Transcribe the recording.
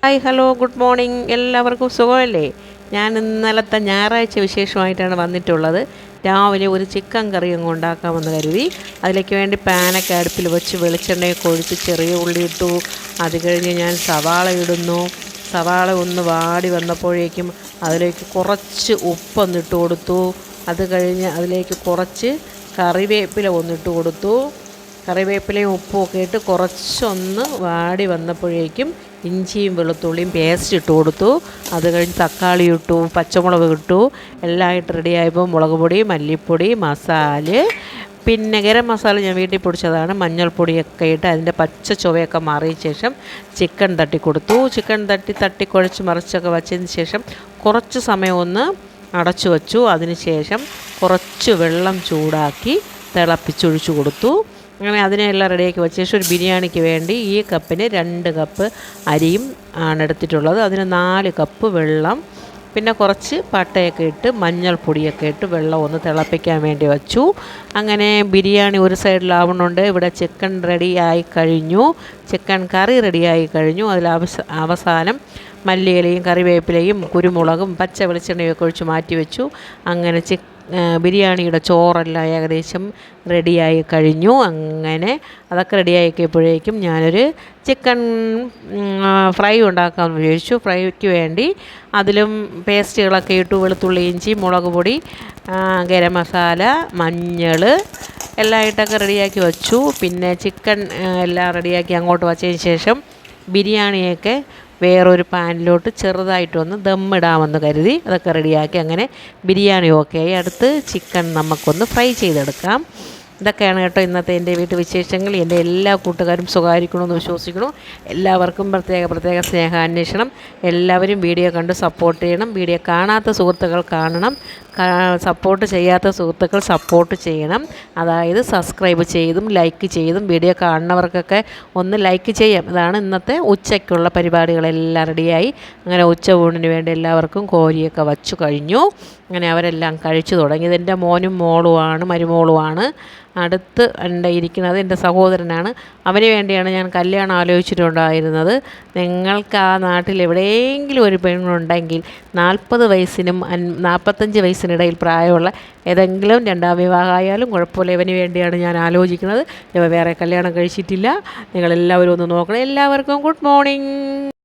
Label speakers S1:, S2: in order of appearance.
S1: Hi hello good morning. എല്ലാവർക്കും സുഖമല്ലേ? ഞാൻ ഇന്നലത്തെ ഞായറാഴ്ച വിശേഷമായിട്ടാണ് വന്നിട്ടുള്ളത്. രാവിലെ ഒരു ചിക്കൻ കറി അങ്ങ് ഉണ്ടാക്കാമെന്ന് കരുതി. അതിലേക്ക് വേണ്ടി പാനൊക്കെ അടുപ്പിൽ വെച്ച് വെളിച്ചെണ്ണയൊക്കെ ഒഴിച്ച് ചെറിയ ഉള്ളി ഇട്ടു. അത് കഴിഞ്ഞ് ഞാൻ സവാള ഇടുന്നു. സവാള ഒന്ന് വാടി വന്നപ്പോഴേക്കും അതിലേക്ക് കുറച്ച് ഉപ്പൊന്നിട്ട് കൊടുത്തു. അത് കഴിഞ്ഞ് അതിലേക്ക് കുറച്ച് കറിവേപ്പില ഒന്നിട്ട് കൊടുത്തു. കറിവേപ്പിലയും ഉപ്പും ഒക്കെ ഇട്ട് കുറച്ചൊന്ന് വാടി വന്നപ്പോഴേക്കും ഇഞ്ചിയും വെളുത്തുള്ളിയും പേസ്റ്റ് ഇട്ട് കൊടുത്തു. അത് കഴിഞ്ഞ് തക്കാളി ഇട്ടു, പച്ചമുളക് ഇട്ടു. എല്ലാം ഇട്ട് റെഡിയായപ്പോൾ മുളക് പൊടി, മല്ലിപ്പൊടി, മസാല, പിന്നെ ഗരം മസാല ഞാൻ വീട്ടിൽ പൊടിച്ചതാണ്. മഞ്ഞൾപ്പൊടിയൊക്കെ ഇട്ട് അതിൻ്റെ പച്ച ചുവയൊക്കെ മാറിയ ശേഷം ചിക്കൻ തട്ടി കൊടുത്തു. ചിക്കൻ തട്ടി കുഴച്ച് മറിച്ചൊക്കെ വച്ചതിന് ശേഷം കുറച്ച് സമയം ഒന്ന് അടച്ചു വച്ചു. അതിന് ശേഷം കുറച്ച് വെള്ളം ചൂടാക്കി തിളപ്പിച്ചൊഴിച്ചു കൊടുത്തു. അങ്ങനെ അതിനെല്ലാം റെഡിയാക്കി വെച്ച ശേഷം ഒരു ബിരിയാണിക്ക് വേണ്ടി ഈ കപ്പിന് 2 കപ്പ് അരിയും ആണ് എടുത്തിട്ടുള്ളത്. അതിന് 4 കപ്പ് വെള്ളം, പിന്നെ കുറച്ച് പട്ടയൊക്കെ ഇട്ട് മഞ്ഞൾപ്പൊടിയൊക്കെ ഇട്ട് വെള്ളം ഒന്ന് തിളപ്പിക്കാൻ വേണ്ടി വച്ചു. അങ്ങനെ ബിരിയാണി ഒരു സൈഡിലാവുന്നുണ്ട്. ഇവിടെ ചിക്കൻ റെഡിയായി കഴിഞ്ഞു, ചിക്കൻ കറി റെഡിയായി കഴിഞ്ഞു. അതിൽ അവസാനം മല്ലിയിലയും കറിവേപ്പിലയും കുരുമുളകും പച്ച വെളിച്ചെണ്ണയൊക്കെ ഒഴിച്ച് മാറ്റി വെച്ചു. അങ്ങനെ ബിരിയാണിയുടെ ചോറെല്ലാം ഏകദേശം റെഡിയായി കഴിഞ്ഞു. അങ്ങനെ അതൊക്കെ റെഡിയാക്കിയപ്പോഴേക്കും ഞാനൊരു ചിക്കൻ ഫ്രൈ ഉണ്ടാക്കാമെന്ന് വിചാരിച്ചു. ഫ്രൈക്ക് വേണ്ടി അതിലും പേസ്റ്റുകളൊക്കെ ഇട്ടു. വെളുത്തുള്ളി, ഇഞ്ചി, മുളക് പൊടി, ഗരം മസാല, മഞ്ഞൾ എല്ലാം ഇട്ടൊക്കെ റെഡിയാക്കി വച്ചു. പിന്നെ ചിക്കൻ എല്ലാം റെഡിയാക്കി അങ്ങോട്ട് വച്ചതിന് ശേഷം ബിരിയാണിയൊക്കെ വേറൊരു പാനിലോട്ട് ചെറുതായിട്ടൊന്ന് ദമ്മിടാമെന്ന് കരുതി അതൊക്കെ റെഡിയാക്കി. അങ്ങനെ ബിരിയാണി ഓക്കെയായി. അടുത്ത് ചിക്കൻ നമുക്കൊന്ന് ഫ്രൈ ചെയ്തെടുക്കാം. ഇതൊക്കെയാണ് കേട്ടോ ഇന്നത്തെ എൻ്റെ വീട്ടു വിശേഷങ്ങൾ. എൻ്റെ എല്ലാ കൂട്ടുകാരും സുഖമായിരിക്കണമെന്ന് വിശ്വസിക്കുന്നു. എല്ലാവർക്കും പ്രത്യേക സ്നേഹാന്വേഷണം. എല്ലാവരും വീഡിയോ കണ്ട് സപ്പോർട്ട് ചെയ്യണം. വീഡിയോ കാണാത്ത സുഹൃത്തുക്കൾ കാണണം. സപ്പോർട്ട് ചെയ്യാത്ത സുഹൃത്തുക്കൾ സപ്പോർട്ട് ചെയ്യണം. അതായത് സബ്സ്ക്രൈബ് ചെയ്തും ലൈക്ക് ചെയ്തും വീഡിയോ കാണുന്നവർക്കൊക്കെ ഒന്ന് ലൈക്ക് ചെയ്യാം. ഇതാണ് ഇന്നത്തെ ഉച്ചയ്ക്കുള്ള പരിപാടികളെല്ലാം റെഡിയായി. അങ്ങനെ ഉച്ച ഊണിന് വേണ്ടി എല്ലാവർക്കും കോരിയൊക്കെ വച്ചു കഴിഞ്ഞു. അങ്ങനെ അവരെല്ലാം കഴിച്ചു തുടങ്ങി. ഇതെൻ്റെ മോനും മോളുമാണ്, മരുമോളുമാണ്. അടുത്ത് ഇരിക്കുന്നത് എൻ്റെ സഹോദരനാണ്. അവന് വേണ്ടിയാണ് ഞാൻ കല്യാണം ആലോചിച്ചിട്ടുണ്ടായിരുന്നത്. നിങ്ങൾക്ക് ആ നാട്ടിൽ എവിടെയെങ്കിലും ഒരു പെണ്ണുണ്ടെങ്കിൽ 40 വയസ്സിനും 45 വയസ്സിനിടയിൽ പ്രായമുള്ള ഏതെങ്കിലും രണ്ടാം വിവാഹമായാലും കുഴപ്പമില്ല. ഇവന് വേണ്ടിയാണ് ഞാൻ ആലോചിക്കുന്നത്. ഇവ വേറെ കല്യാണം കഴിച്ചിട്ടില്ല. നിങ്ങളെല്ലാവരും ഒന്ന് നോക്കണം. എല്ലാവർക്കും ഗുഡ് മോർണിംഗ്.